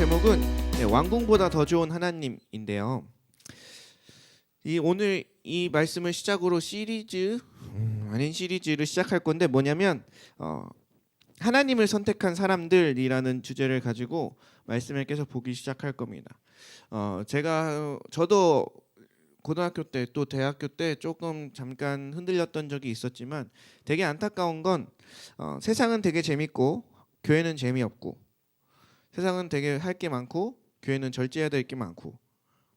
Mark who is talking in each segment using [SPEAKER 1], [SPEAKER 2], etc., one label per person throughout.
[SPEAKER 1] 제목은 왕궁보다 더 좋은 하나님인데요. 오늘 이 말씀을 시작으로 아닌 시리즈를 시작할 건데 뭐냐면 하나님을 선택한 사람들이라는 주제를 가지고 말씀을 계속 보기 시작할 겁니다. 저도 고등학교 때 또 대학교 때 조금 잠깐 흔들렸던 적이 있었지만 되게 안타까운 건 세상은 되게 재밌고 교회는 재미없고, 세상은 되게 할 게 많고 교회는 절제해야 될 게 많고,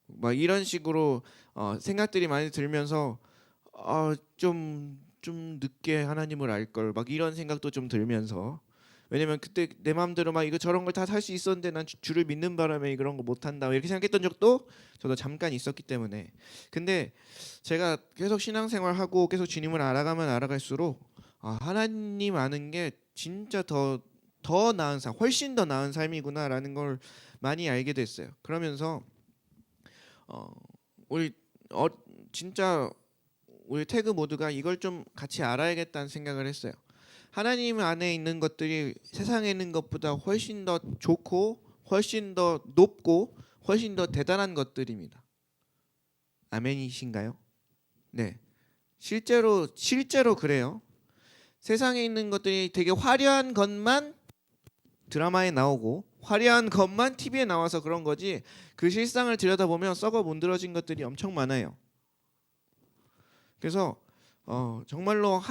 [SPEAKER 1] 막 이런 식으로 생각들이 많이 들면서 좀 늦게 하나님을 알 걸, 막 이런 생각도 좀 들면서, 왜냐면 그때 내 마음대로 막 이거 저런 걸 다 살 수 있었는데 난 주를 믿는 바람에 그런 거 못 한다 이렇게 생각했던 적도 저도 잠깐 있었기 때문에. 근데 제가 계속 신앙생활하고 계속 주님을 알아가면 알아갈수록 하나님 아는 게 진짜 더 나은 삶, 훨씬 더 나은 삶이구나라는 걸 많이 알게 됐어요. 그러면서 우리 진짜 우리 태그 모두가 이걸 좀 같이 알아야겠다는 생각을 했어요. 하나님 안에 있는 것들이 세상에 있는 것보다 훨씬 더 좋고 훨씬 더 높고 훨씬 더 대단한 것들입니다. 아멘이신가요? 네. 실제로 그래요. 세상에 있는 것들이 되게 화려한 것만 드라마에 나오고 화려한 것만 TV에 나와서 그런 거지, 그 실상을 들여다보면 썩어 문드러진 것들이 엄청 많아요. 그래서 정말로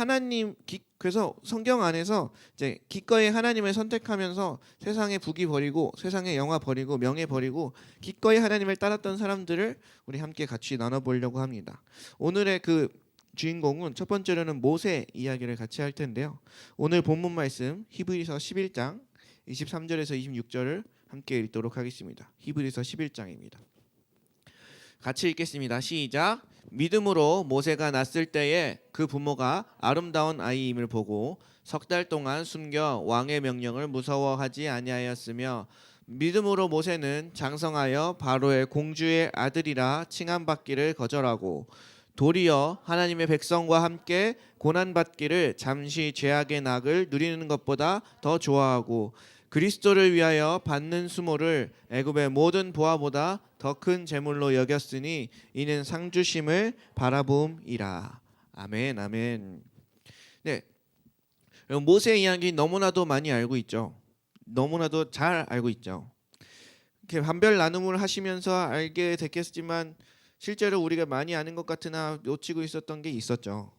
[SPEAKER 1] 그래서 성경 안에서 이제 기꺼이 하나님을 선택하면서 세상의 부귀 버리고 세상의 영화 버리고 명예 버리고 기꺼이 하나님을 따랐던 사람들을 우리 함께 같이 나눠보려고 합니다. 오늘의 그 주인공은 첫 번째로는 모세 이야기를 같이 할 텐데요. 오늘 본문 말씀 히브리서 11장 23절에서 26절을 함께 읽도록 하겠습니다. 히브리서 11장입니다. 같이 읽겠습니다. 시작. 믿음으로 모세가 났을 때에 그 부모가 아름다운 아이임을 보고 석 달 동안 숨겨 왕의 명령을 무서워하지 아니하였으며, 믿음으로 모세는 장성하여 바로의 공주의 아들이라 칭함받기를 거절하고 도리어 하나님의 백성과 함께 고난받기를 잠시 죄악의 낙을 누리는 것보다 더 좋아하고 그리스도를 위하여 받는 수모를 애굽의 모든 보화보다 더 큰 재물로 여겼으니 이는 상 주심을 바라봄이라. 아멘, 아멘. 네, 모세 이야기 너무나도 많이 알고 있죠. 너무나도 잘 알고 있죠. 이렇게 반별 나눔을 하시면서 알게 됐겠지만 실제로 우리가 많이 아는 것 같으나 놓치고 있었던 게 있었죠.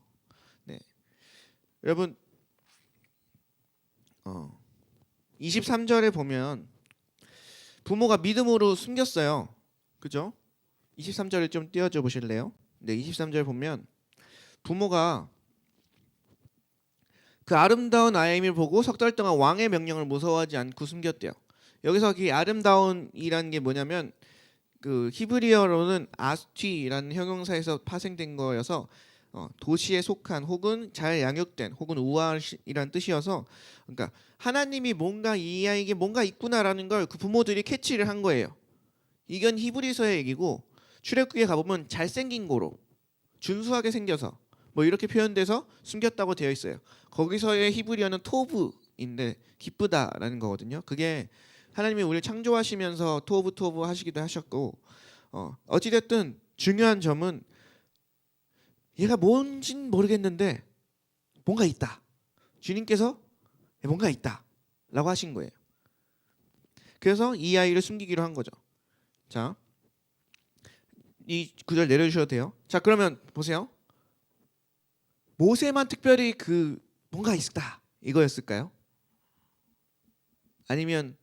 [SPEAKER 1] 네, 여러분 23절에 보면 부모가 믿음으로 숨겼어요. 그죠? 23절을 좀 띄워줘 보실래요? 네, 23절 보면 부모가 그 아름다운 아이를 보고 석 달 동안 왕의 명령을 무서워하지 않고 숨겼대요. 여기서 이 아름다운이라는 게 뭐냐면 그 히브리어로는 아스티라는 형용사에서 파생된 거여서 도시에 속한 혹은 잘 양육된 혹은 우아이란 뜻이어서, 그러니까 하나님이 뭔가 이 아이에게 뭔가 있구나라는 걸 그 부모들이 캐치를 한 거예요. 이건 히브리서의 얘기고 출애굽기에 가보면 잘생긴 고로 준수하게 생겨서 뭐 이렇게 표현돼서 숨겼다고 되어 있어요. 거기서의 히브리어는 토브인데 기쁘다라는 거거든요. 그게 하나님이 우리를 창조하시면서 토브 하시기도 하셨고, 어찌됐든 중요한 점은 얘가 뭔진 모르겠는데 뭔가 있다. 주님께서 뭔가 있다 라고 하신 거예요. 그래서 이 아이를 숨기기로 한 거죠. 자, 이 구절 내려주셔도 돼요. 자, 그러면 보세요. 모세만 특별히 그 뭔가 있다 이거였을까요? 아니면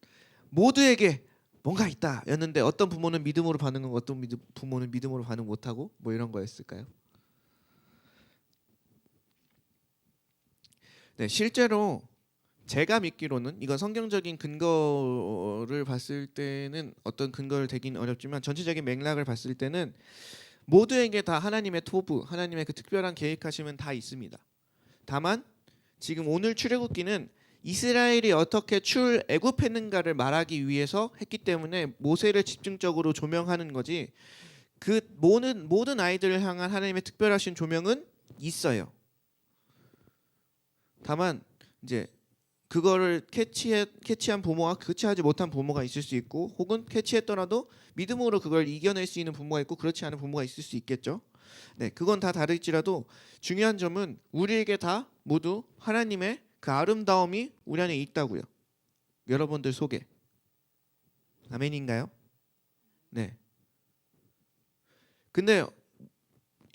[SPEAKER 1] 모두에게 뭔가 있다 였는데 어떤 부모는 믿음으로 반응하고 어떤 부모는 믿음으로 반응 못하고 뭐 이런 거였을까요? 네, 실제로 제가 믿기로는, 이건 성경적인 근거를 봤을 때는 어떤 근거를 대긴 어렵지만 전체적인 맥락을 봤을 때는 모두에게 다 하나님의 토부, 하나님의 그 특별한 계획하심은 다 있습니다. 다만 지금 오늘 출애굽기는 이스라엘이 어떻게 출애굽했는가를 말하기 위해서 했기 때문에 모세를 집중적으로 조명하는 거지, 그 모든 아이들을 향한 하나님의 특별하신 조명은 있어요. 다만 이제 그거를 캐치한 부모와 캐치하지 못한 부모가 있을 수 있고, 혹은 캐치했더라도 믿음으로 그걸 이겨낼 수 있는 부모가 있고 그렇지 않은 부모가 있을 수 있겠죠. 네, 그건 다 다를지라도 중요한 점은 우리에게 다 모두 하나님의 그 아름다움이 우리 안에 있다고요. 여러분들 속에. 아멘인가요? 네. 근데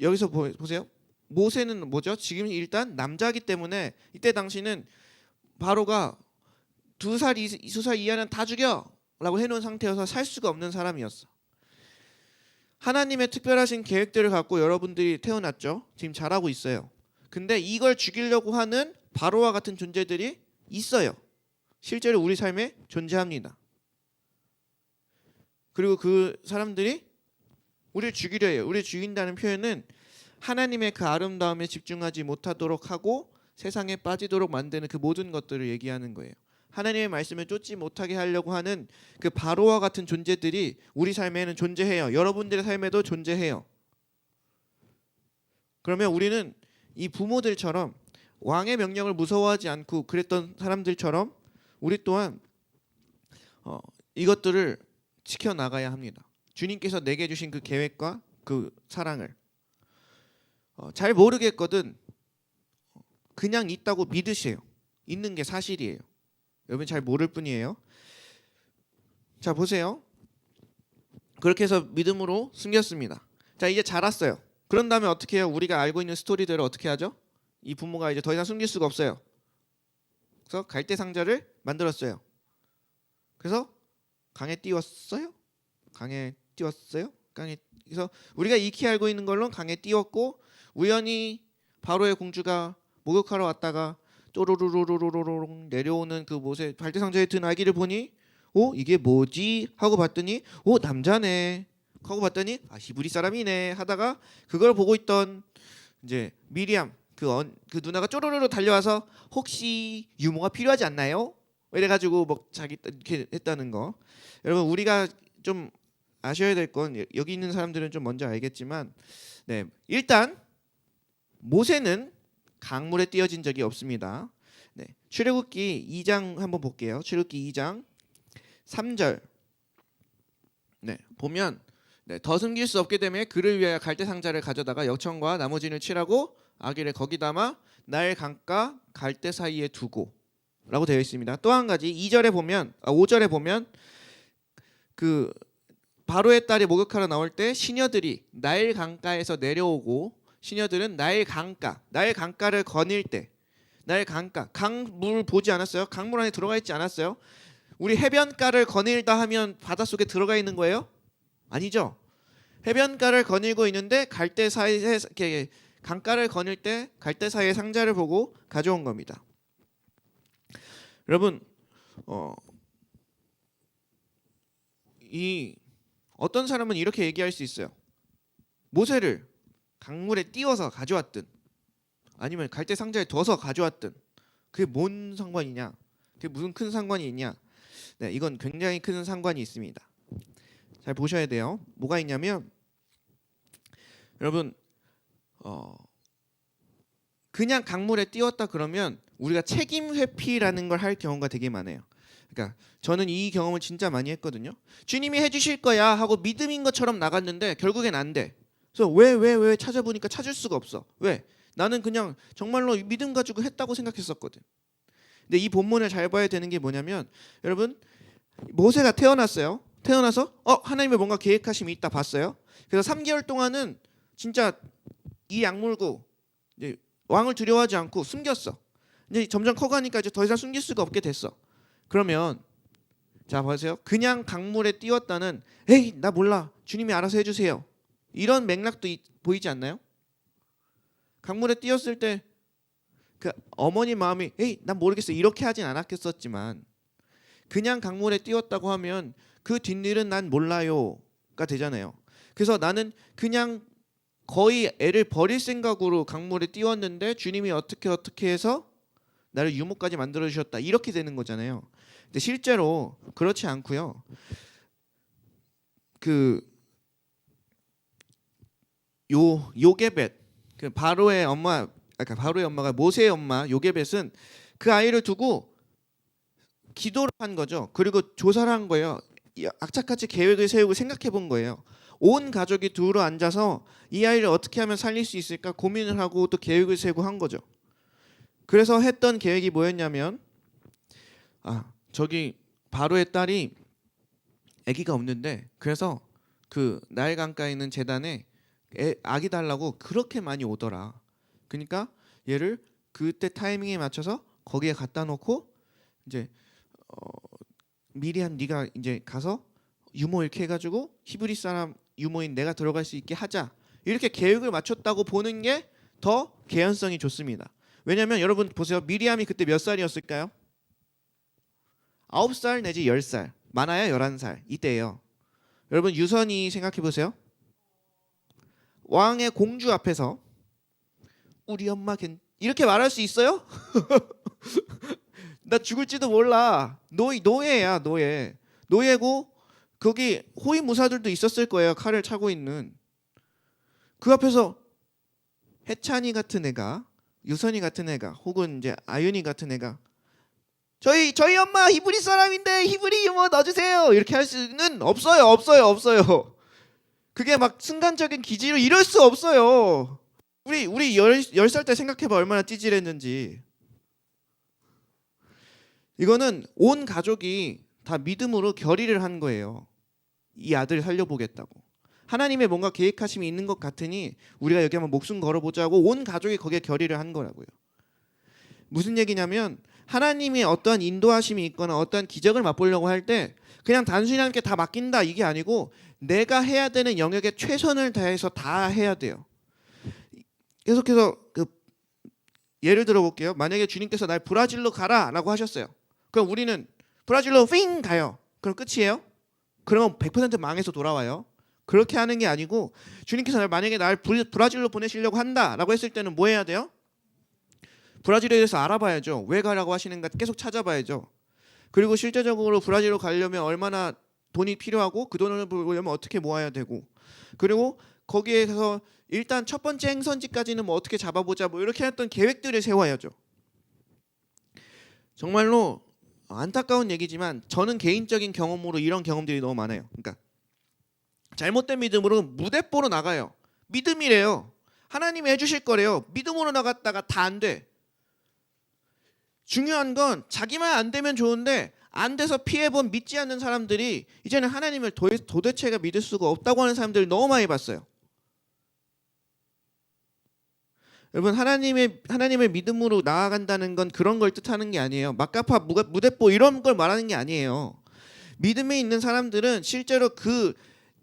[SPEAKER 1] 여기서 보세요. 모세는 뭐죠? 지금 일단 남자이기 때문에 이때 당시는 바로가 2살 이하는 다 죽여라고 해놓은 상태여서 살 수가 없는 사람이었어. 하나님의 특별하신 계획들을 갖고 여러분들이 태어났죠. 지금 잘하고 있어요. 근데 이걸 죽이려고 하는 바로와 같은 존재들이 있어요. 실제로 우리 삶에 존재합니다. 그리고 그 사람들이 우리를 죽이려 해요. 우리를 죽인다는 표현은 하나님의 그 아름다움에 집중하지 못하도록 하고 세상에 빠지도록 만드는 그 모든 것들을 얘기하는 거예요. 하나님의 말씀을 쫓지 못하게 하려고 하는 그 바로와 같은 존재들이 우리 삶에는 존재해요. 여러분들의 삶에도 존재해요. 그러면 우리는 이 부모들처럼 왕의 명령을 무서워하지 않고 그랬던 사람들처럼 우리 또한 이것들을 지켜나가야 합니다. 주님께서 내게 주신 그 계획과 그 사랑을 잘 모르겠거든 그냥 있다고 믿으세요. 있는 게 사실이에요. 여러분 잘 모를 뿐이에요. 자 보세요. 그렇게 해서 믿음으로 숨겼습니다. 자 이제 자랐어요. 그런 다음에 어떻게 해요? 우리가 알고 있는 스토리대로 어떻게 하죠? 이 부모가 이제 더 이상 숨길 수가 없어요. 그래서 갈대 상자를 만들었어요. 그래서 강에 띄웠어요? 그래서 우리가 익히 알고 있는 걸로 강에 띄웠고, 우연히 바로의 공주가 목욕하러 왔다가 쪼로로로로로로 내려오는 그 못에 갈대 상자에 든 아기를 보니 이게 뭐지? 하고 봤더니 남자네 하고 봤더니 히브리 사람이네 하다가 그걸 보고 있던 이제 미리암 그 누나가 쪼로로로 달려와서 혹시 유모가 필요하지 않나요? 이래가지고 뭐 자기 이렇게 했다는 거. 여러분 우리가 좀 아셔야 될 건 여기 있는 사람들은 좀 먼저 알겠지만, 네 일단 모세는 강물에 띄어진 적이 없습니다. 네, 출애굽기 2장 한번 볼게요. 출애굽기 2장 3절. 네, 보면 더 숨길 수 없게 되면 그를 위하여 갈대 상자를 가져다가 역청과 나무진을 칠하고 아기를 거기 담아 나일 강가 갈대 사이에 두고라고 되어 있습니다. 또 한 가지 5절에 보면 그 바로의 딸이 목욕하러 나올 때 시녀들이 나일 강가에서 내려오고, 시녀들은 나일 강가를 거닐 때, 나일 강가 강물 보지 않았어요? 강물 안에 들어가 있지 않았어요? 우리 해변가를 거닐다 하면 바닷속에 들어가 있는 거예요? 아니죠. 해변가를 거닐고 있는데 갈대 사이에 강가를 거닐 때 갈대 사이에 상자를 보고 가져온 겁니다. 여러분 이 어떤 사람은 이렇게 얘기할 수 있어요. 모세를 강물에 띄워서 가져왔든 아니면 갈대 상자에 둬서 가져왔든 그게 뭔 상관이냐? 그게 무슨 큰 상관이 있냐? 네, 이건 굉장히 큰 상관이 있습니다. 잘 보셔야 돼요. 뭐가 있냐면 여러분 그냥 강물에 띄웠다 그러면 우리가 책임 회피라는 걸 할 경우가 되게 많아요. 그러니까 저는 이 경험을 진짜 많이 했거든요. 주님이 해주실 거야 하고 믿음인 것처럼 나갔는데 결국엔 안 돼. 그래서 왜 찾아보니까 찾을 수가 없어. 왜? 나는 그냥 정말로 믿음 가지고 했다고 생각했었거든. 근데 이 본문을 잘 봐야 되는 게 뭐냐면 여러분 모세가 태어났어요. 태어나서 하나님의 뭔가 계획하심이 있다 봤어요. 그래서 3개월 동안은 진짜 이 약물고 이제 왕을 두려워하지 않고 숨겼어. 이제 점점 커가니까 이제 더 이상 숨길 수가 없게 됐어. 그러면 자 보세요. 그냥 강물에 띄웠다는 에이 나 몰라 주님이 알아서 해주세요. 이런 맥락도 보이지 않나요? 강물에 띄웠을 때 그 어머니 마음이 에이 난 모르겠어 이렇게 하진 않았겠었지만, 그냥 강물에 띄웠다고 하면 그 뒷일은 난 몰라요가 되잖아요. 그래서 나는 그냥 거의 애를 버릴 생각으로 강물에 띄웠는데 주님이 어떻게 해서 나를 유모까지 만들어 주셨다 이렇게 되는 거잖아요. 근데 실제로 그렇지 않고요. 요게벳 바로의 엄마가 모세의 엄마 요게벳은 그 아이를 두고 기도를 한 거죠. 그리고 조사를 한 거예요. 악착같이 계획을 세우고 생각해 본 거예요. 온 가족이 두루 앉아서 이 아이를 어떻게 하면 살릴 수 있을까 고민을 하고 또 계획을 세우고 한 거죠. 그래서 했던 계획이 뭐였냐면 저기 바로의 딸이 아기가 없는데 그래서 그 나일 강가에 있는 재단에 아기 달라고 그렇게 많이 오더라. 그러니까 얘를 그때 타이밍에 맞춰서 거기에 갖다 놓고 이제 미리한 네가 이제 가서 유모 이렇게 해가지고 히브리 사람 유모인 내가 들어갈 수 있게 하자. 이렇게 계획을 맞췄다고 보는 게 더 개연성이 좋습니다. 왜냐하면 여러분 보세요. 미리암이 그때 몇 살이었을까요? 9살 내지 10살. 많아야 11살. 이때예요. 여러분 유선이 생각해 보세요. 왕의 공주 앞에서 우리 엄마 이렇게 말할 수 있어요? 나 죽을지도 몰라. 노예야 노예. 노예고 거기 호위무사들도 있었을 거예요. 칼을 차고 있는. 그 앞에서 해찬이 같은 애가, 유선이 같은 애가, 혹은 이제 아윤이 같은 애가 저희 엄마 히브리 사람인데 히브리 유머 넣어주세요. 이렇게 할 수는 없어요. 그게 막 순간적인 기지로 이럴 수 없어요. 우리 10살 때 생각해봐 얼마나 찌질했는지. 이거는 온 가족이 다 믿음으로 결의를 한 거예요. 이 아들을 살려보겠다고. 하나님의 뭔가 계획하심이 있는 것 같으니 우리가 여기 한번 목숨 걸어보자고 온 가족이 거기에 결의를 한 거라고요. 무슨 얘기냐면 하나님이 어떠한 인도하심이 있거나 어떠한 기적을 맛보려고 할 때 그냥 단순히 하나님께 다 맡긴다 이게 아니고 내가 해야 되는 영역에 최선을 다해서 다 해야 돼요. 계속해서 예를 들어볼게요. 만약에 주님께서 날 브라질로 가라라고 하셨어요. 그럼 우리는 브라질로 핑 가요. 그럼 끝이에요? 그러면 100% 망해서 돌아와요. 그렇게 하는 게 아니고 주님께서 만약에 날 브라질로 보내시려고 한다라고 했을 때는 뭐 해야 돼요? 브라질에 대해서 알아봐야죠. 왜 가라고 하시는가 계속 찾아봐야죠. 그리고 실제적으로 브라질로 가려면 얼마나 돈이 필요하고 그 돈을 벌려면 어떻게 모아야 되고 그리고 거기에서 일단 첫 번째 행선지까지는 뭐 어떻게 잡아보자 뭐 이렇게 했던 계획들을 세워야죠. 정말로 안타까운 얘기지만 저는 개인적인 경험으로 이런 경험들이 너무 많아요. 그러니까 잘못된 믿음으로 무대뽀로 나가요. 믿음이래요. 하나님이 해주실 거래요. 믿음으로 나갔다가 다 안 돼. 중요한 건 자기만 안 되면 좋은데 안 돼서 피해본 믿지 않는 사람들이 이제는 하나님을 도대체가 믿을 수가 없다고 하는 사람들을 너무 많이 봤어요. 여러분 하나님의 믿음으로 나아간다는 건 그런 걸 뜻하는 게 아니에요. 막가파 무대뽀 이런 걸 말하는 게 아니에요. 믿음에 있는 사람들은 실제로 그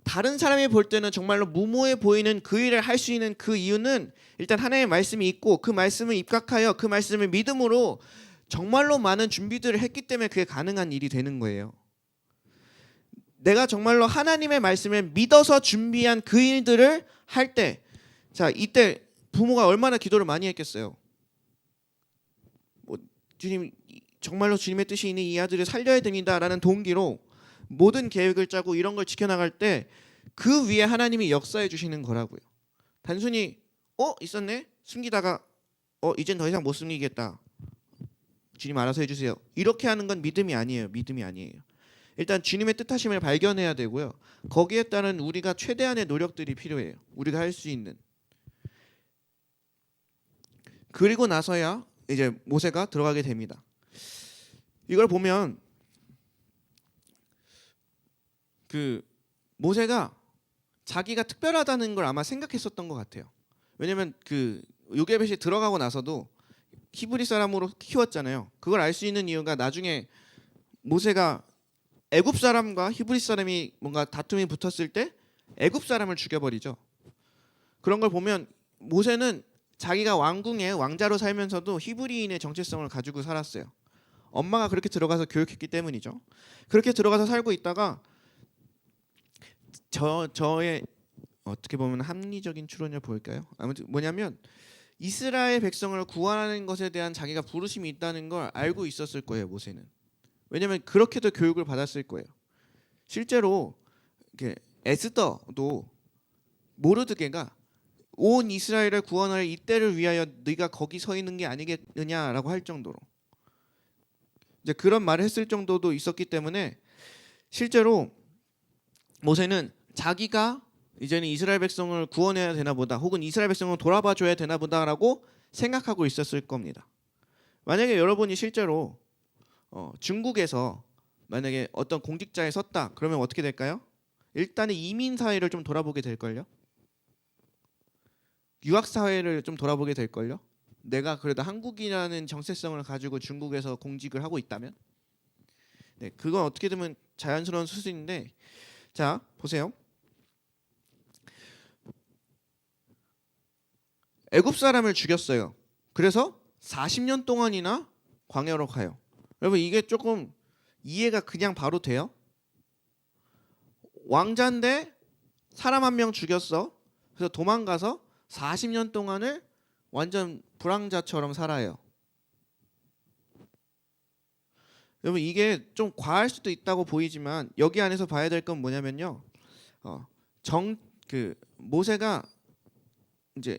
[SPEAKER 1] 다른 사람이 볼 때는 정말로 무모해 보이는 그 일을 할 수 있는 그 이유는 일단 하나님의 말씀이 있고 그 말씀을 입각하여 그 말씀을 믿음으로 정말로 많은 준비들을 했기 때문에 그게 가능한 일이 되는 거예요. 내가 정말로 하나님의 말씀을 믿어서 준비한 그 일들을 할 때, 자 이때 부모가 얼마나 기도를 많이 했겠어요. 주님 정말로 주님의 뜻이 있는 이 아들을 살려야 됩니다라는 동기로 모든 계획을 짜고 이런 걸 지켜나갈 때 그 위에 하나님이 역사해 주시는 거라고요. 단순히 있었네 숨기다가 이젠 더 이상 못 숨기겠다. 주님 알아서 해주세요. 이렇게 하는 건 믿음이 아니에요. 믿음이 아니에요. 일단 주님의 뜻하심을 발견해야 되고요. 거기에 따른 우리가 최대한의 노력들이 필요해요. 우리가 할 수 있는. 그리고 나서야 이제 모세가 들어가게 됩니다. 이걸 보면 그 모세가 자기가 특별하다는 걸 아마 생각했었던 것 같아요. 왜냐면 그 요게벳이 들어가고 나서도 히브리 사람으로 키웠잖아요. 그걸 알 수 있는 이유가 나중에 모세가 애굽 사람과 히브리 사람이 뭔가 다툼이 붙었을 때 애굽 사람을 죽여버리죠. 그런 걸 보면 모세는 자기가 왕궁의 왕자로 살면서도 히브리인의 정체성을 가지고 살았어요. 엄마가 그렇게 들어가서 교육했기 때문이죠. 그렇게 들어가서 살고 있다가 저의 어떻게 보면 합리적인 추론을 보일까요? 아무튼 뭐냐면 이스라엘 백성을 구원하는 것에 대한 자기가 부르심이 있다는 걸 알고 있었을 거예요. 모세는. 왜냐하면 그렇게도 교육을 받았을 거예요. 실제로 에스더도 모르드게가 온 이스라엘을 구원할 이때를 위하여 네가 거기 서 있는 게 아니겠느냐라고 할 정도로 이제 그런 말을 했을 정도도 있었기 때문에 실제로 모세는 자기가 이제는 이스라엘 백성을 구원해야 되나 보다, 혹은 이스라엘 백성을 돌아봐 줘야 되나 보다라고 생각하고 있었을 겁니다. 만약에 여러분이 실제로 중국에서 만약에 어떤 공직자에 섰다 그러면 어떻게 될까요? 일단은 이민 사회를 좀 돌아보게 될걸요. 유학 사회를 좀 돌아보게 될걸요. 내가 그래도 한국이라는 정체성을 가지고 중국에서 공직을 하고 있다면, 네, 그건 어떻게 되면 자연스러운 수순인데, 자 보세요. 애굽 사람을 죽였어요. 그래서 40년 동안이나 광야로 가요. 여러분 이게 조금 이해가 그냥 바로 돼요? 왕자인데 사람 한 명 죽였어. 그래서 도망가서 40년 동안을 완전 불황자처럼 살아요. 여러분 이게 좀 과할 수도 있다고 보이지만 여기 안에서 봐야 될 건 뭐냐면요. 정 그 모세가 이제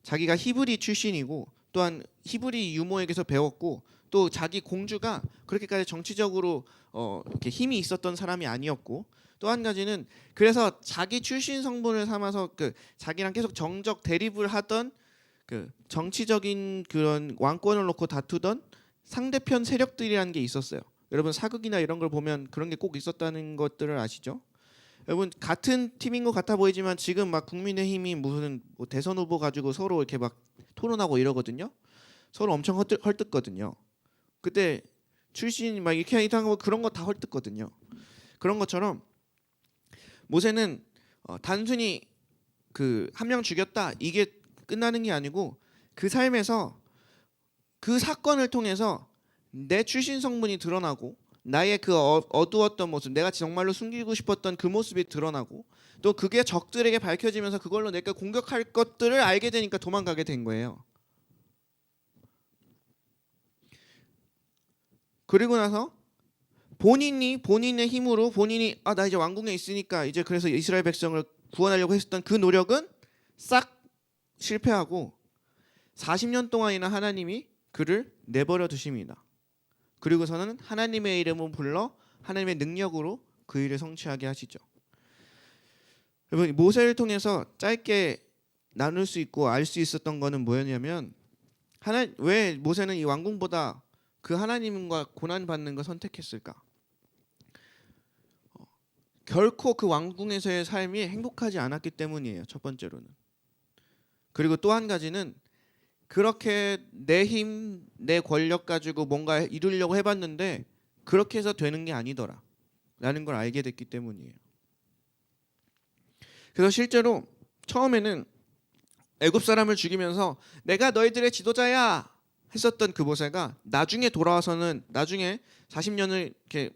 [SPEAKER 1] 자기가 히브리 출신이고, 또한 히브리 유모에게서 배웠고, 또 자기 공주가 그렇게까지 정치적으로 이렇게 힘이 있었던 사람이 아니었고, 또 한 가지는 그래서 자기 출신 성분을 삼아서 그 자기랑 계속 정적 대립을 하던 그 정치적인 그런 왕권을 놓고 다투던 상대편 세력들이라는 게 있었어요. 여러분 사극이나 이런 걸 보면 그런 게 꼭 있었다는 것들을 아시죠? 여러분 같은 팀인 것 같아 보이지만 지금 막 국민의힘이 무슨 뭐 대선 후보 가지고 서로 이렇게 막 토론하고 이러거든요. 서로 엄청 헐뜯거든요. 그때 출신 막 이렇게 하고 그런 거 다 헐뜯거든요. 그런 것처럼 모세는 단순히 그 한 명 죽였다 이게 끝나는 게 아니고, 그 삶에서 그 사건을 통해서 내 출신 성분이 드러나고, 나의 그 어두웠던 모습, 내가 정말로 숨기고 싶었던 그 모습이 드러나고, 또 그게 적들에게 밝혀지면서 그걸로 내가 공격할 것들을 알게 되니까 도망가게 된 거예요. 그리고 나서 본인의 힘으로 본인이 나 이제 왕궁에 있으니까 이제 그래서 이스라엘 백성을 구원하려고 했었던 그 노력은 싹 실패하고 40년 동안이나 하나님이 그를 내버려 두십니다. 그리고서는 하나님의 이름을 불러 하나님의 능력으로 그 일을 성취하게 하시죠. 여러분 모세를 통해서 짧게 나눌 수 있고 알 수 있었던 거는 뭐였냐면, 왜 모세는 이 왕궁보다 그 하나님과 고난 받는 걸 선택했을까? 결코 그 왕궁에서의 삶이 행복하지 않았기 때문이에요. 첫 번째로는. 그리고 또 한 가지는 그렇게 내 힘, 내 권력 가지고 뭔가 이루려고 해봤는데 그렇게 해서 되는 게 아니더라 라는 걸 알게 됐기 때문이에요. 그래서 실제로 처음에는 애굽 사람을 죽이면서 내가 너희들의 지도자야 했었던 그 모세가 나중에 돌아와서는, 나중에 40년을 이렇게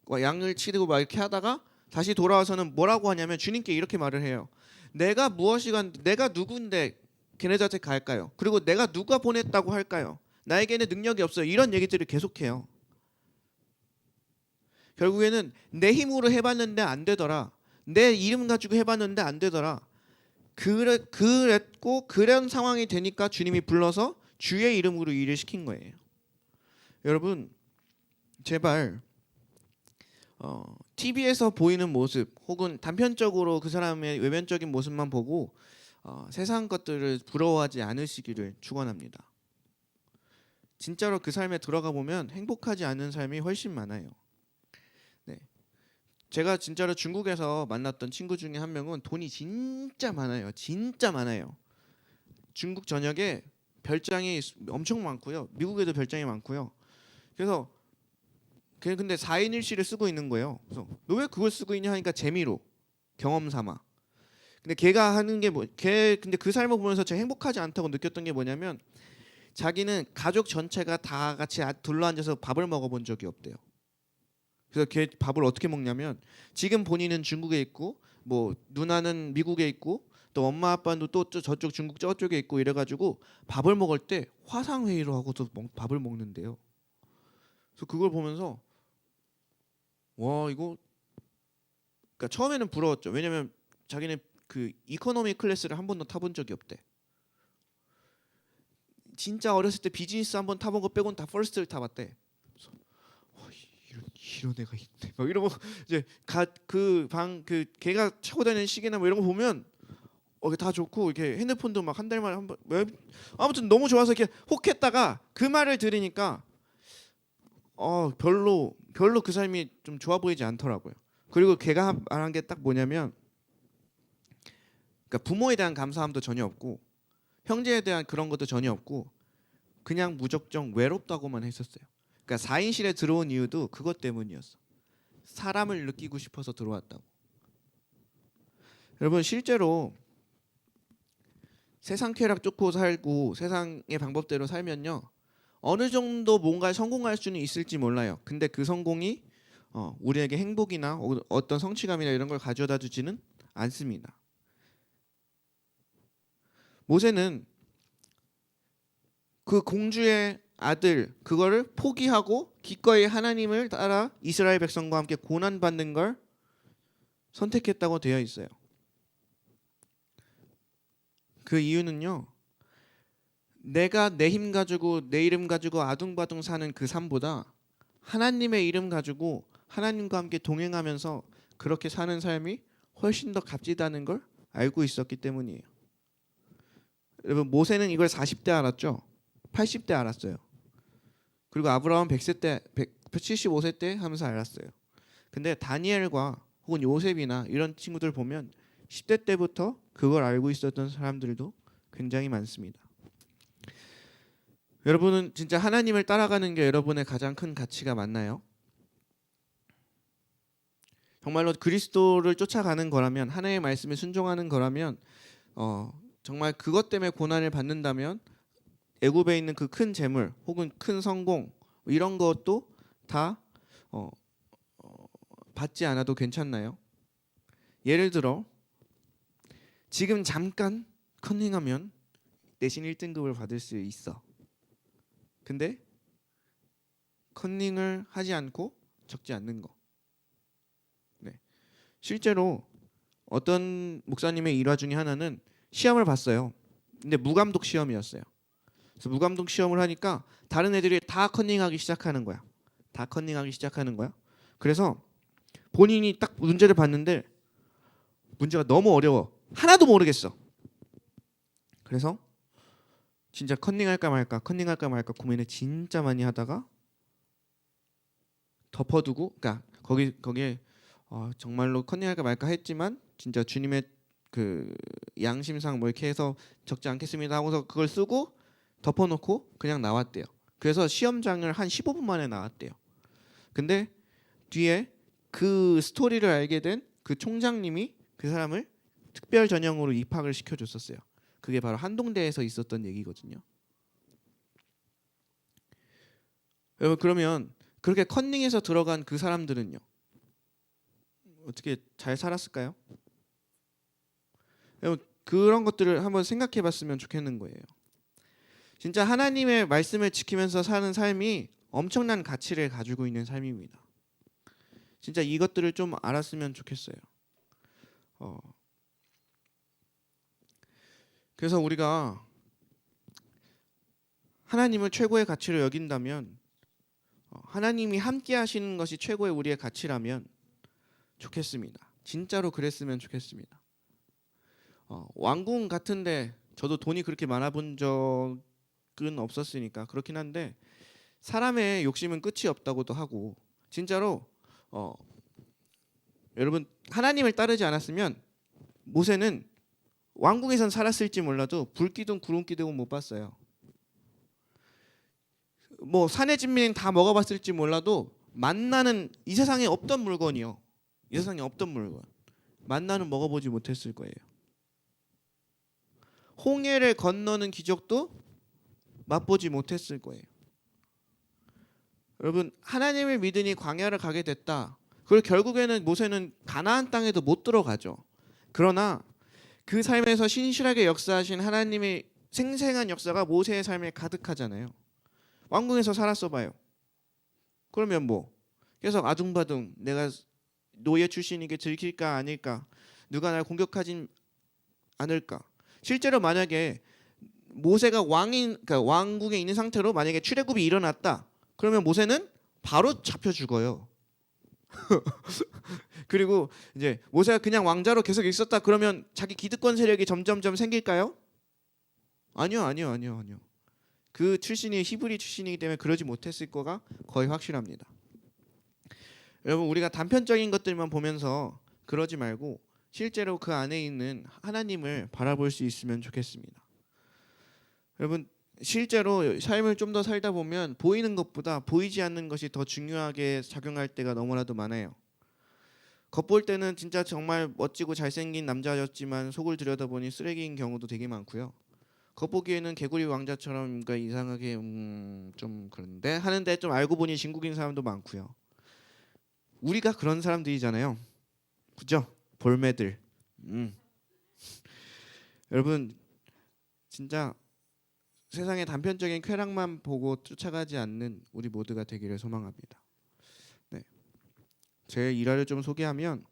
[SPEAKER 1] 양을 치르고 막 이렇게 하다가 다시 돌아와서는 뭐라고 하냐면 주님께 이렇게 말을 해요. 내가 누군데 걔네들한테 갈까요? 그리고 내가 누가 보냈다고 할까요? 나에게는 능력이 없어요. 이런 얘기들을 계속해요. 결국에는 내 힘으로 해봤는데 안 되더라. 내 이름 가지고 해봤는데 안 되더라. 그랬고 그런 상황이 되니까 주님이 불러서 주의 이름으로 일을 시킨 거예요. 여러분 제발 TV에서 보이는 모습 혹은 단편적으로 그 사람의 외면적인 모습만 보고 세상 것들을 부러워하지 않으시기를 축원합니다. 진짜로 그 삶에 들어가 보면 행복하지 않은 삶이 훨씬 많아요. 네. 제가 진짜로 중국에서 만났던 친구 중에 한 명은 돈이 진짜 많아요. 진짜 많아요. 중국 전역에 별장이 엄청 많고요. 미국에도 별장이 많고요. 그래서 근데 4인 1실을 쓰고 있는 거예요. 그래서 너 왜 그걸 쓰고 있냐 하니까 재미로, 경험 삼아. 근데 걔가 하는 게 근데 그 삶을 보면서 제가 행복하지 않다고 느꼈던 게 뭐냐면, 자기는 가족 전체가 다 같이 둘러앉아서 밥을 먹어본 적이 없대요. 그래서 걔 밥을 어떻게 먹냐면, 지금 본인은 중국에 있고 뭐 누나는 미국에 있고 또 엄마 아빠는 또 저쪽 중국 저쪽에 있고 이래가지고 밥을 먹을 때 화상 회의로 하고서 밥을 먹는데요. 그래서 그걸 보면서 와 이거, 그러니까 처음에는 부러웠죠. 왜냐면 자기는 그 이코노미 클래스를 한 번도 타본 적이 없대. 진짜 어렸을 때 비즈니스 한번 타본 거 빼고는 다 퍼스트를 타봤대. 그래서 이런 애가 있네. 막 이러고 이제 그 걔가 차고 다니는 시계나 뭐 이런 거 보면 다 좋고 이렇게 핸드폰도 막 한 달 만에 한번 아무튼 너무 좋아서 이렇게 혹했다가 그 말을 들으니까 별로 그 삶이 좀 좋아 보이지 않더라고요. 그리고 걔가 말한 게 딱 뭐냐면, 그러니까 부모에 대한 감사함도 전혀 없고 형제에 대한 그런 것도 전혀 없고 그냥 무작정 외롭다고만 했었어요. 그러니까 4인실에 들어온 이유도 그것 때문이었어. 사람을 느끼고 싶어서 들어왔다고. 여러분 실제로 세상 쾌락 쫓고 살고 세상의 방법대로 살면요, 어느 정도 뭔가에 성공할 수는 있을지 몰라요. 근데 그 성공이 우리에게 행복이나 어떤 성취감이나 이런 걸 가져다 주지는 않습니다. 모세는 그 공주의 아들 그거를 포기하고 기꺼이 하나님을 따라 이스라엘 백성과 함께 고난받는 걸 선택했다고 되어 있어요. 그 이유는요, 내가 내 힘 가지고 내 이름 가지고 아둥바둥 사는 그 삶보다 하나님의 이름 가지고 하나님과 함께 동행하면서 그렇게 사는 삶이 훨씬 더 값지다는 걸 알고 있었기 때문이에요. 여러분 모세는 이걸 40대 알았죠? 80대 알았어요. 그리고 아브라함 100세 때 75세 때 하면서 알았어요. 근데 다니엘과 혹은 요셉이나 이런 친구들 보면 10대 때부터 그걸 알고 있었던 사람들도 굉장히 많습니다. 여러분은 진짜 하나님을 따라가는 게 여러분의 가장 큰 가치가 맞나요? 정말로 그리스도를 쫓아가는 거라면, 하나님의 말씀에 순종하는 거라면 정말 그것 때문에 고난을 받는다면 애굽에 있는 그 큰 재물 혹은 큰 성공 이런 것도 다 받지 않아도 괜찮나요? 예를 들어 지금 잠깐 컨닝하면 내신 1등급을 받을 수 있어. 근데 컨닝을 하지 않고 적지 않는 거. 네. 실제로 어떤 목사님의 일화 중에 하나는 시험을 봤어요. 근데 무감독 시험이었어요. 그래서 무감독 시험을 하니까 다른 애들이 다 컨닝하기 시작하는 거야. 다 컨닝하기 시작하는 거야. 그래서 본인이 딱 문제를 봤는데 문제가 너무 어려워. 하나도 모르겠어. 그래서 진짜 컨닝할까 말까 고민을 진짜 많이 하다가 덮어두고, 그러니까 거기에 정말로 컨닝할까 말까 했지만 진짜 주님의 그 양심상 뭐 이렇게 해서 적지 않겠습니다 하고서 그걸 쓰고 덮어놓고 그냥 나왔대요. 그래서 시험장을 한 15분 만에 나왔대요. 근데 뒤에 그 스토리를 알게 된 그 총장님이 그 사람을 특별 전형으로 입학을 시켜줬었어요. 그게 바로 한동대에서 있었던 얘기거든요. 여러분 그러면 그렇게 컨닝해서 들어간 그 사람들은요, 어떻게 잘 살았을까요? 여러분 그런 것들을 한번 생각해봤으면 좋겠는 거예요. 진짜 하나님의 말씀을 지키면서 사는 삶이 엄청난 가치를 가지고 있는 삶입니다. 진짜 이것들을 좀 알았으면 좋겠어요. 그래서 우리가 하나님을 최고의 가치로 여긴다면, 하나님이 함께 하시는 것이 최고의 우리의 가치라면 좋겠습니다. 진짜로 그랬으면 좋겠습니다. 왕궁 같은데 저도 돈이 그렇게 많아 본 적은 없었으니까 그렇긴 한데, 사람의 욕심은 끝이 없다고도 하고, 진짜로 여러분 하나님을 따르지 않았으면 모세는 왕궁에선 살았을지 몰라도 불기둥 구름기둥은 못 봤어요. 뭐 산의 진미는 다 먹어봤을지 몰라도 만나는 이 세상에 없던 물건이요. 이 세상에 없던 물건. 만나는 먹어보지 못했을 거예요. 홍해를 건너는 기적도 맛보지 못했을 거예요. 여러분 하나님을 믿으니 광야를 가게 됐다. 그리고 결국에는 모세는 가나안 땅에도 못 들어가죠. 그러나 그 삶에서 신실하게 역사하신 하나님의 생생한 역사가 모세의 삶에 가득하잖아요. 왕궁에서 살았어 봐요. 그러면 뭐 계속 아둥바둥 내가 노예 출신이게 들킬까 아닐까, 누가 날 공격하진 않을까. 실제로 만약에 모세가 그러니까 왕국에 있는 상태로 만약에 출애굽이 일어났다. 그러면 모세는 바로 잡혀 죽어요. 그리고 이제 모세가 그냥 왕자로 계속 있었다 그러면 자기 기득권 세력이 점점점 생길까요? 아니요. 그 출신이 히브리 출신이기 때문에 그러지 못했을 거가 거의 확실합니다. 여러분 우리가 단편적인 것들만 보면서 그러지 말고 실제로 그 안에 있는 하나님을 바라볼 수 있으면 좋겠습니다. 여러분 실제로 삶을 좀 더 살다 보면 보이는 것보다 보이지 않는 것이 더 중요하게 작용할 때가 너무나도 많아요. 겉볼 때는 진짜 정말 멋지고 잘생긴 남자였지만 속을 들여다보니 쓰레기인 경우도 되게 많고요. 겉보기에는 개구리 왕자처럼 그러니까 이상하게 좀 그런데 하는데 좀 알고 보니 진국인 사람도 많고요. 우리가 그런 사람들이잖아요. 그죠? 볼매들. 여러분 진짜 세상의 단편적인 쾌락만 보고 쫓아가지 않는 우리 모두가 되기를 소망합니다. 네. 제 일화를 좀 소개하면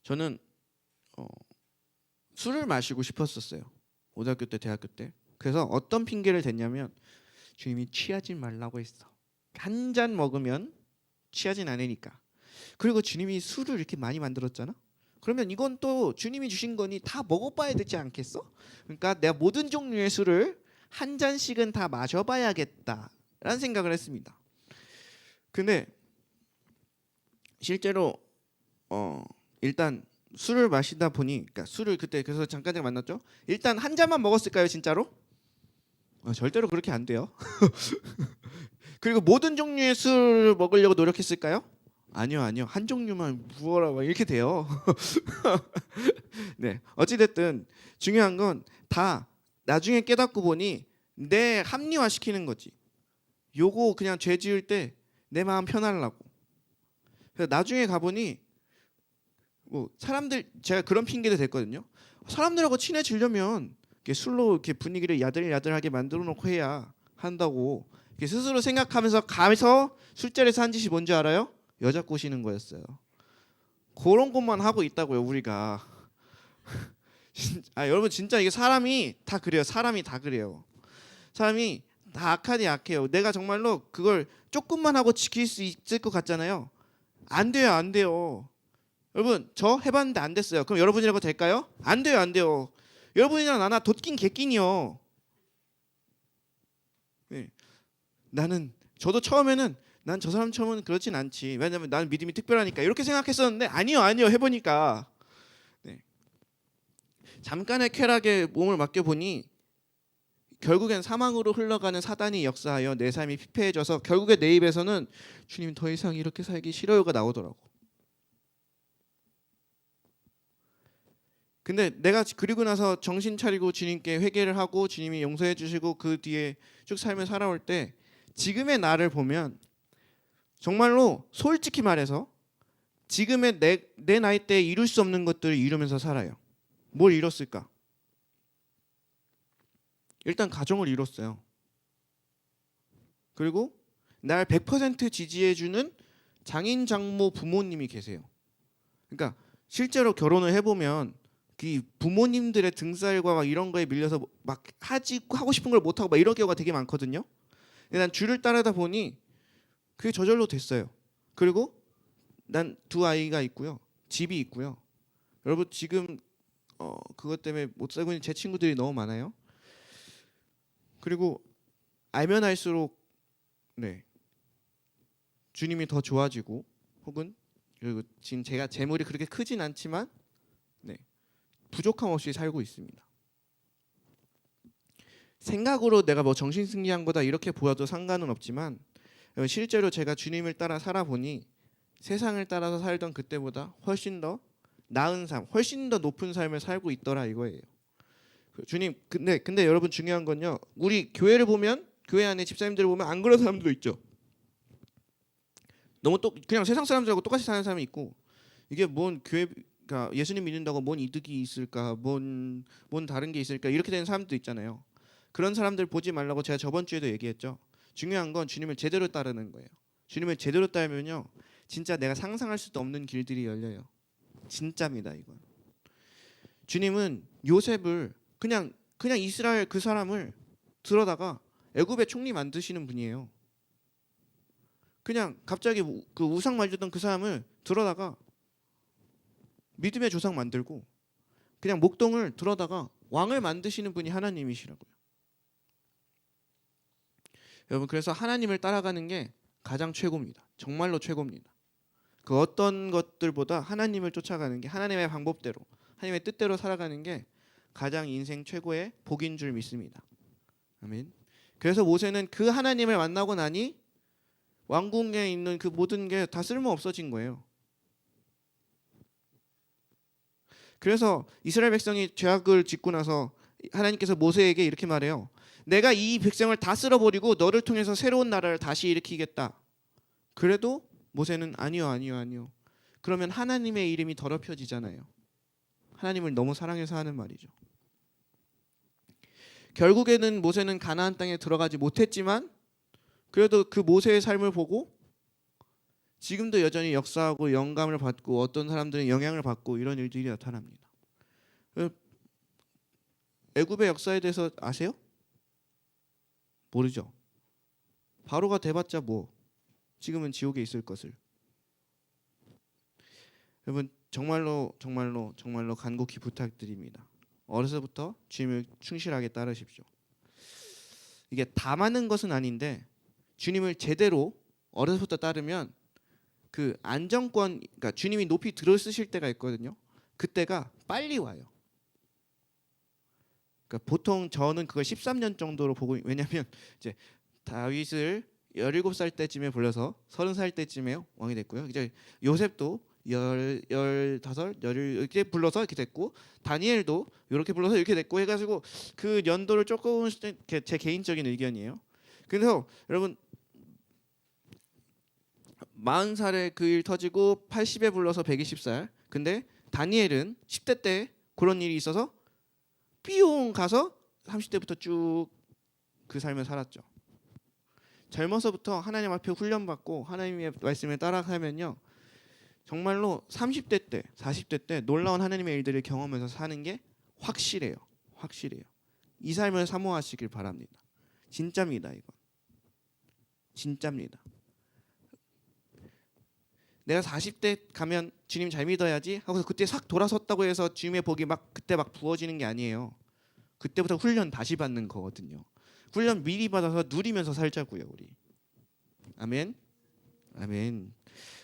[SPEAKER 1] 저는 술을 마시고 싶었었어요. 고등학교 때, 대학교 때. 그래서 어떤 핑계를 댔냐면 주님이 취하지 말라고 했어. 한 잔 먹으면 취하진 않으니까. 그리고 주님이 술을 이렇게 많이 만들었잖아. 그러면 이건 또 주님이 주신 거니 다 먹어봐야 되지 않겠어? 그러니까 내가 모든 종류의 술을 한 잔씩은 다 마셔봐야겠다라는 생각을 했습니다. 근데 실제로 일단 술을 마시다 보니 그러니까 술을 그때 그래서 잠깐 만났죠. 일단 한 잔만 먹었을까요, 진짜로? 절대로 그렇게 안 돼요. 그리고 모든 종류의 술을 먹으려고 노력했을까요? 아니요. 한 종류만 부어라 막 이렇게 돼요. 네, 어찌 됐든 중요한 건 다 나중에 깨닫고 보니 내 합리화시키는 거지. 요거 그냥 죄 지을 때 내 마음 편하려고. 그래서 나중에 가보니 뭐 사람들 제가 그런 핑계도 됐거든요. 사람들하고 친해지려면 이렇게 술로 이렇게 분위기를 야들야들하게 만들어 놓고 해야 한다고 이렇게 스스로 생각하면서 가면서 술자리에서 한 짓이 뭔지 알아요? 여자 꼬시는 거였어요. 그런 것만 하고 있다고요 우리가. 여러분 진짜 이게 사람이 다 그래요. 사람이 다 그래요. 사람이 다 악하니 약해요. 내가 정말로 그걸 조금만 하고 지킬 수 있을 것 같잖아요. 안 돼요. 여러분 저 해봤는데 안 됐어요. 그럼 여러분이라고 될까요? 안 돼요. 여러분이랑 나나 돋긴 개낀이요. 네. 저도 처음에는 난 저 사람처럼은 그렇진 않지. 왜냐면 나는 믿음이 특별하니까 이렇게 생각했었는데 아니요. 해보니까 네. 잠깐의 쾌락에 몸을 맡겨보니 결국엔 사망으로 흘러가는 사단이 역사하여 내 삶이 피폐해져서 결국에 내 입에서는 주님 더 이상 이렇게 살기 싫어요가 나오더라고. 근데 내가 그리고 나서 정신 차리고 주님께 회개를 하고 주님이 용서해 주시고 그 뒤에 쭉 삶을 살아올 때 지금의 나를 보면 정말로 솔직히 말해서 지금의 내 나이 때 이룰 수 없는 것들을 이루면서 살아요. 뭘 이뤘을까? 일단 가정을 이뤘어요. 그리고 날 100% 지지해주는 장인 장모 부모님이 계세요. 그러니까 실제로 결혼을 해보면 그 부모님들의 등살과 막 이런 거에 밀려서 막 하고 싶은 걸 못하고 막 이런 경우가 되게 많거든요. 근데 난 줄을 따르다 보니 그게 저절로 됐어요. 그리고 난 두 아이가 있고요. 집이 있고요. 여러분 지금 그것 때문에 못 살고 있는 제 친구들이 너무 많아요. 그리고 알면 알수록 네 주님이 더 좋아지고 혹은 그리고 지금 제가 재물이 그렇게 크진 않지만 네 부족함 없이 살고 있습니다. 생각으로 내가 뭐 정신승리한거다 이렇게 보여도 상관은 없지만 실제로 제가 주님을 따라 살아보니 세상을 따라서 살던 그때보다 훨씬 더 나은 삶, 훨씬 더 높은 삶을 살고 있더라 이거예요. 주님 근데 여러분 중요한 건요. 우리 교회를 보면 교회 안에 집사님들을 보면 안 그런 사람들도 있죠. 너무 그냥 세상 사람들하고 똑같이 사는 사람이 있고 이게 뭔 교회가 예수님 믿는다고 뭔 이득이 있을까, 뭔 다른 게 있을까 이렇게 되는 사람도 있잖아요. 그런 사람들 보지 말라고 제가 저번 주에도 얘기했죠. 중요한 건 주님을 제대로 따르는 거예요. 주님을 제대로 따르면요, 진짜 내가 상상할 수도 없는 길들이 열려요. 진짜입니다 이건. 주님은 요셉을 그냥 그냥 이스라엘 그 사람을 들어다가 애굽의 총리 만드시는 분이에요. 그냥 갑자기 그 우상 만들던 그 사람을 들어다가 믿음의 조상 만들고 그냥 목동을 들어다가 왕을 만드시는 분이 하나님이시라고요. 여러분, 그래서 하나님을 따라가는 게 가장 최고입니다. 정말로 최고입니다. 그 어떤 것들보다 하나님을 쫓아가는 게, 하나님의 방법대로 하나님의 뜻대로 살아가는 게 가장 인생 최고의 복인 줄 믿습니다. 아멘. 그래서 모세는 그 하나님을 만나고 나니 왕궁에 있는 그 모든 게 다 쓸모 없어진 거예요. 그래서 이스라엘 백성이 죄악을 짓고 나서 하나님께서 모세에게 이렇게 말해요. 내가 이 백성을 다 쓸어버리고 너를 통해서 새로운 나라를 다시 일으키겠다. 그래도 모세는 아니요. 그러면 하나님의 이름이 더럽혀지잖아요. 하나님을 너무 사랑해서 하는 말이죠. 결국에는 모세는 가나안 땅에 들어가지 못했지만 그래도 그 모세의 삶을 보고 지금도 여전히 역사하고 영감을 받고 어떤 사람들은 영향을 받고 이런 일들이 나타납니다. 애굽의 역사에 대해서 아세요? 모르죠. 바로가 돼봤자 뭐 지금은 지옥에 있을 것을. 여러분, 정말로 간곡히 부탁드립니다. 어려서부터 주님을 충실하게 따르십시오. 이게 다 맞는 것은 아닌데 주님을 제대로 어려서부터 따르면 그 안정권, 그러니까 주님이 높이 들어쓰실 때가 있거든요. 그때가 빨리 와요. 그러니까 보통 저는 그걸 13년 정도로 보고, 왜냐하면 이제 다윗을 17살 때쯤에 불러서 30살 때쯤에 왕이 됐고요. 이제 요셉도 15, 11 이렇게 불러서 이렇게 됐고, 다니엘도 이렇게 불러서 이렇게 됐고 해가지고 그 연도를 조금 제 개인적인 의견이에요. 그래서 여러분 40살에 그 일 터지고 80에 불러서 120살. 근데 다니엘은 10대 때 그런 일이 있어서 삐용 가서 30대부터 쭉 그 삶을 살았죠. 젊어서부터 하나님 앞에 훈련받고 하나님의 말씀에 따라가면요, 정말로 30대 때 40대 때 놀라운 하나님의 일들을 경험해서 사는 게 확실해요. 이 삶을 사모하시길 바랍니다. 진짜입니다. 이건 진짜입니다. 내가 40대 가면 주님 잘 믿어야지 하고서 그때 싹 돌아섰다고 해서 주님의 복이 그때 부어지는 게 아니에요. 그때부터 훈련 다시 받는 거거든요. 훈련 미리 받아서 누리면서 살자고요, 우리. 아멘.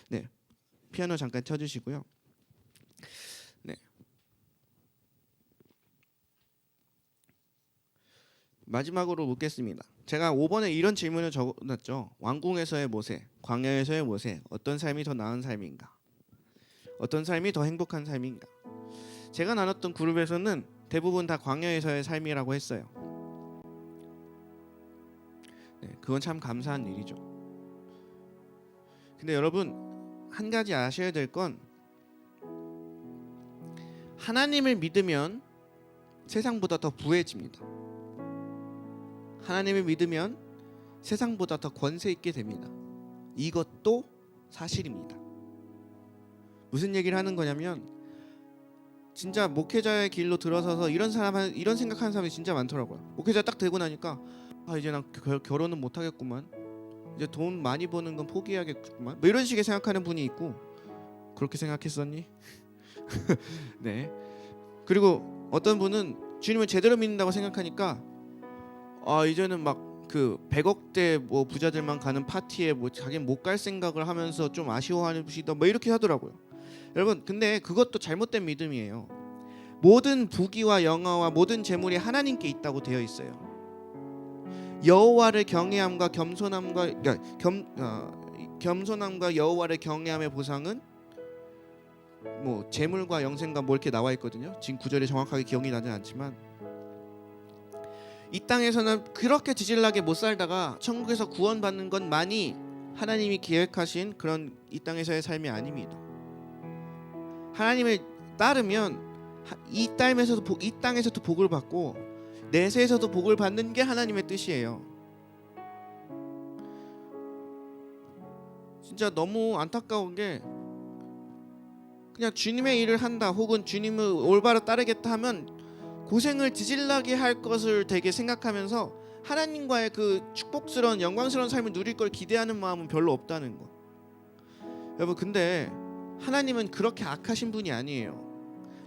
[SPEAKER 1] 네, 피아노 잠깐 쳐주시고요. 네, 마지막으로 묻겠습니다. 제가 5번에 이런 질문을 적어놨죠. 왕궁에서의 모세, 광야에서의 모세, 어떤 삶이 더 나은 삶인가? 어떤 삶이 더 행복한 삶인가? 제가 나눴던 그룹에서는 대부분 다 광야에서의 삶이라고 했어요. 네, 그건 참 감사한 일이죠. 근데 여러분, 한 가지 아셔야 될 건 하나님을 믿으면 세상보다 더 부해집니다. 하나님을 믿으면 세상보다 더 권세 있게 됩니다. 이것도 사실입니다. 무슨 얘기를 하는 거냐면, 진짜 목회자의 길로 들어서서 이런 생각하는 사람이 진짜 많더라고요. 목회자 딱 되고 나니까 이제 난 결혼은 못 하겠구만. 이제 돈 많이 버는 건 포기해야겠구만. 뭐 이런 식의 생각하는 분이 있고, 그렇게 생각했었니? 네. 그리고 어떤 분은 주님을 제대로 믿는다고 생각하니까 이제는 막 그 100억대 뭐 부자들만 가는 파티에 뭐 자기는 못 갈 생각을 하면서 좀 아쉬워하는 분이다 뭐 이렇게 하더라고요. 여러분, 근데 그것도 잘못된 믿음이에요. 모든 부귀와 영화와 모든 재물이 하나님께 있다고 되어 있어요. 여호와를 경외함과 겸손함과 겸손함과 여호와를 경외함의 보상은 뭐 재물과 영생과 뭐 이렇게 나와 있거든요. 지금 구절이 정확하게 기억이 나지 않지만, 이 땅에서는 그렇게 지질나게 못 살다가 천국에서 구원받는 것만이 하나님이 계획하신 그런 이 땅에서의 삶이 아닙니다. 하나님을 따르면 이 땅에서도 복을 받고 내세에서도 복을 받는 게 하나님의 뜻이에요. 진짜 너무 안타까운 게, 그냥 주님의 일을 한다 혹은 주님을 올바로 따르겠다 하면 고생을 지질나게 할 것을 되게 생각하면서 하나님과의 그 축복스러운 영광스러운 삶을 누릴 걸 기대하는 마음은 별로 없다는 거. 여러분, 근데 하나님은 그렇게 악하신 분이 아니에요.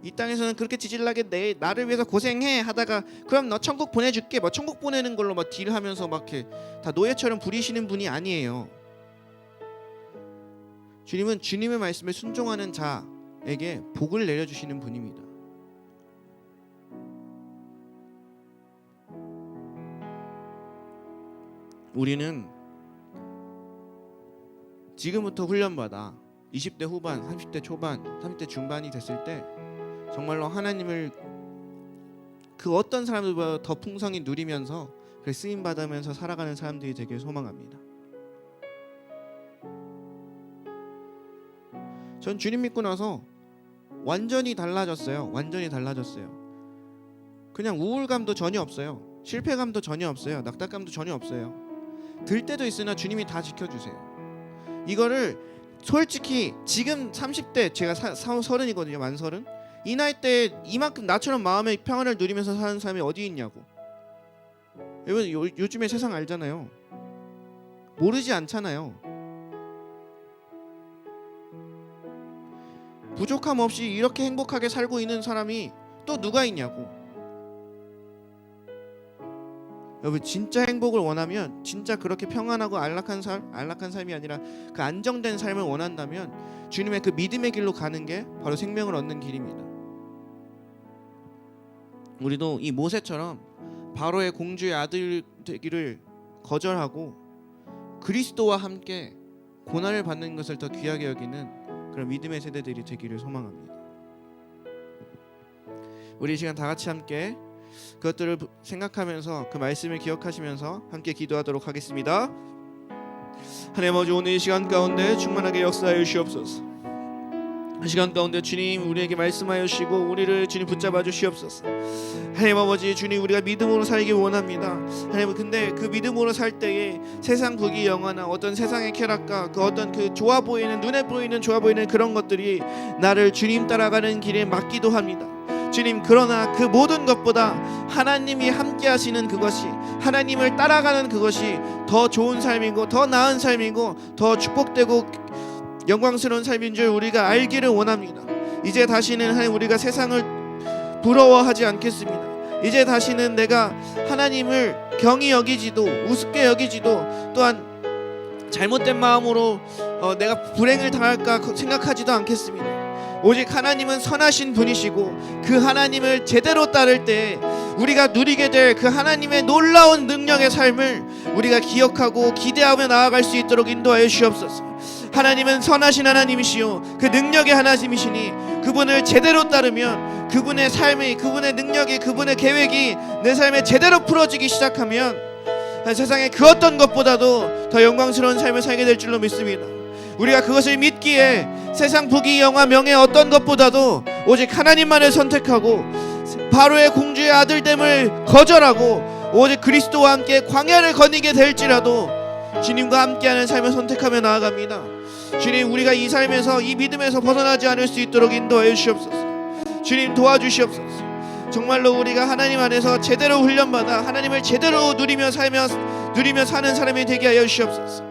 [SPEAKER 1] 이 땅에서는 그렇게 지질나게 나를 위해서 고생해 하다가 그럼 너 천국 보내줄게 뭐 천국 보내는 걸로 막 딜하면서 막 이렇게 다 노예처럼 부리시는 분이 아니에요. 주님은 주님의 말씀에 순종하는 자에게 복을 내려주시는 분입니다. 우리는 지금부터 훈련받아 20대 후반, 30대 초반, 30대 중반이 됐을 때 정말로 하나님을 그 어떤 사람들보다 더 풍성히 누리면서 그 쓰임 받으면서 살아가는 사람들이 되길 소망합니다. 전 주님 믿고 나서 완전히 달라졌어요. 완전히 달라졌어요. 그냥 우울감도 전혀 없어요. 실패감도 전혀 없어요. 낙담감도 전혀 없어요. 들 때도 있으나 주님이 다 지켜주세요. 이거를 솔직히 지금 30대 제가 30이거든요. 만 30. 이 나이 때 이만큼 나처럼 마음의 평안을 누리면서 사는 사람이 어디 있냐고. 여러분 요즘에 세상 알잖아요. 모르지 않잖아요. 부족함 없이 이렇게 행복하게 살고 있는 사람이 또 누가 있냐고. 여러분 진짜 행복을 원하면, 진짜 그렇게 평안하고 안락한 삶이 아니라 그 안정된 삶을 원한다면 주님의 그 믿음의 길로 가는 게 바로 생명을 얻는 길입니다. 우리도 이 모세처럼 바로의 공주의 아들 되기를 거절하고 그리스도와 함께 고난을 받는 것을 더 귀하게 여기는 그런 믿음의 세대들이 되기를 소망합니다. 우리 이 시간 다 같이 함께 그것들을 생각하면서 그 말씀을 기억하시면서 함께 기도하도록 하겠습니다. 하나님 아버지, 오늘 이 시간 가운데 충만하게 역사하여 주시옵소서. 이 시간 가운데 주님 우리에게 말씀하여 주시고 우리를 주님 붙잡아 주시옵소서. 하나님 아버지, 주님 우리가 믿음으로 살기 원합니다. 하나님, 근데 그 믿음으로 살 때에 세상 부귀 영화나 어떤 세상의 쾌락과 그 어떤 그 좋아 보이는, 눈에 보이는 좋아 보이는 그런 것들이 나를 주님 따라가는 길에 막기도 합니다. 주님, 그러나 그 모든 것보다 하나님이 함께 하시는 그것이, 하나님을 따라가는 그것이 더 좋은 삶이고 더 나은 삶이고 더 축복되고 영광스러운 삶인 줄 우리가 알기를 원합니다. 이제 다시는 하나님 우리가 세상을 부러워하지 않겠습니다. 이제 다시는 내가 하나님을 경히 여기지도 우습게 여기지도 또한 잘못된 마음으로 내가 불행을 당할까 생각하지도 않겠습니다. 오직 하나님은 선하신 분이시고 그 하나님을 제대로 따를 때 우리가 누리게 될 그 하나님의 놀라운 능력의 삶을 우리가 기억하고 기대하며 나아갈 수 있도록 인도하여 주시옵소서. 하나님은 선하신 하나님이시요 그 능력의 하나님이시니 그분을 제대로 따르면 그분의 삶이, 그분의 능력이, 그분의 계획이 내 삶에 제대로 풀어지기 시작하면 세상의 그 어떤 것보다도 더 영광스러운 삶을 살게 될 줄로 믿습니다. 우리가 그것을 믿기에 세상 부귀 영화 명예 어떤 것보다도 오직 하나님만을 선택하고 바로의 공주의 아들됨을 거절하고 오직 그리스도와 함께 광야를 거니게 될지라도 주님과 함께하는 삶을 선택하며 나아갑니다. 주님, 우리가 이 삶에서, 이 믿음에서 벗어나지 않을 수 있도록 인도하여 주시옵소서. 주님, 도와주시옵소서. 정말로 우리가 하나님 안에서 제대로 훈련받아 하나님을 제대로 누리며 사는 사람이 되게 하여 주시옵소서.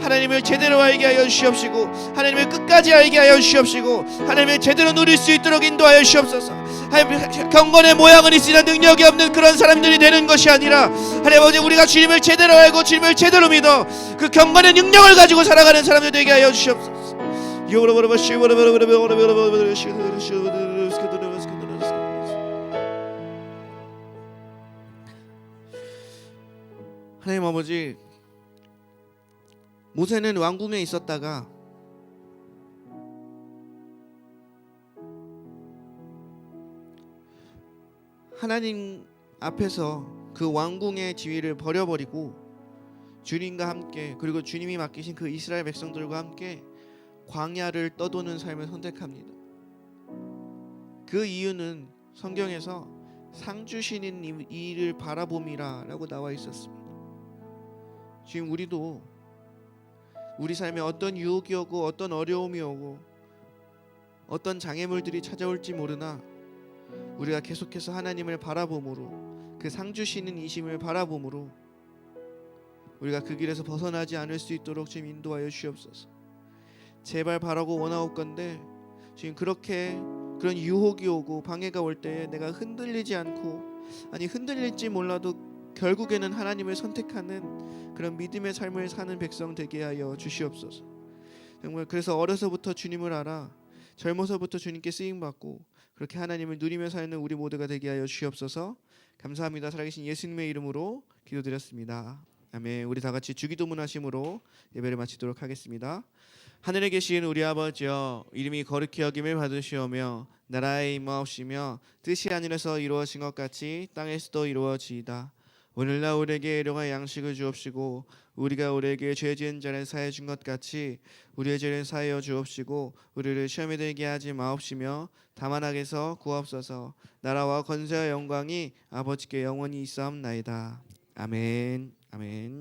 [SPEAKER 1] 하나님을 제대로 알게 하여 주시옵시고 하나님을 끝까지 알게 하여 주시옵시고 하나님을 제대로 누릴 수 있도록 인도하여 주시옵소서. 경건의 모양은 있으나 능력이 없는 그런 사람들이 되는 것이 아니라 하나님 아버지, 우리가 주님을 제대로 알고 주님을 제대로 믿어 그 경건의 능력을 가지고 살아가는 사람들 되게 하여 주시옵소서. 하나님 아버지, 모세는 왕궁에 있었다가 하나님 앞에서 그 왕궁의 지위를 버려버리고 주님과 함께, 그리고 주님이 맡기신 그 이스라엘 백성들과 함께 광야를 떠도는 삶을 선택합니다. 그 이유는 성경에서 상 주시는 이를 바라봄이라 라고 나와 있었습니다. 지금 우리도 우리 삶에 어떤 유혹이 오고 어떤 어려움이 오고 어떤 장애물들이 찾아올지 모르나 우리가 계속해서 하나님을 바라봄으로, 그 상 주시는 이심을 바라봄으로 우리가 그 길에서 벗어나지 않을 수 있도록 주님 인도하여 주옵소서. 제발 바라고 원하옵건대 지금 그렇게 그런 유혹이 오고 방해가 올 때에 내가 흔들리지 않고, 아니 흔들릴지 몰라도 결국에는 하나님을 선택하는 그런 믿음의 삶을 사는 백성 되게 하여 주시옵소서. 정말 그래서 어려서부터 주님을 알아 젊어서부터 주님께 쓰임받고 그렇게 하나님을 누리며 사는 우리 모두가 되게 하여 주시옵소서. 감사합니다. 살아계신 예수님의 이름으로 기도드렸습니다. 아멘. 우리 다 같이 주기도문 하심으로 예배를 마치도록 하겠습니다. 하늘에 계신 우리 아버지여, 이름이 거룩히 여김을 받으시오며 나라의 임하옵시며 뜻이 하늘에서 이루어진 것 같이 땅에서도 이루어지이다. 오늘날 우리에게 일용할 양식을 주옵시고 우리가 우리에게 죄 지은 자를 사해 준 것 같이 우리의 죄를 사하여 주옵시고 우리를 시험에 들게 하지 마옵시며 다만 악에서 구하옵소서. 나라와 권세와 영광이 아버지께 영원히 있사옵나이다. 아멘. 아멘.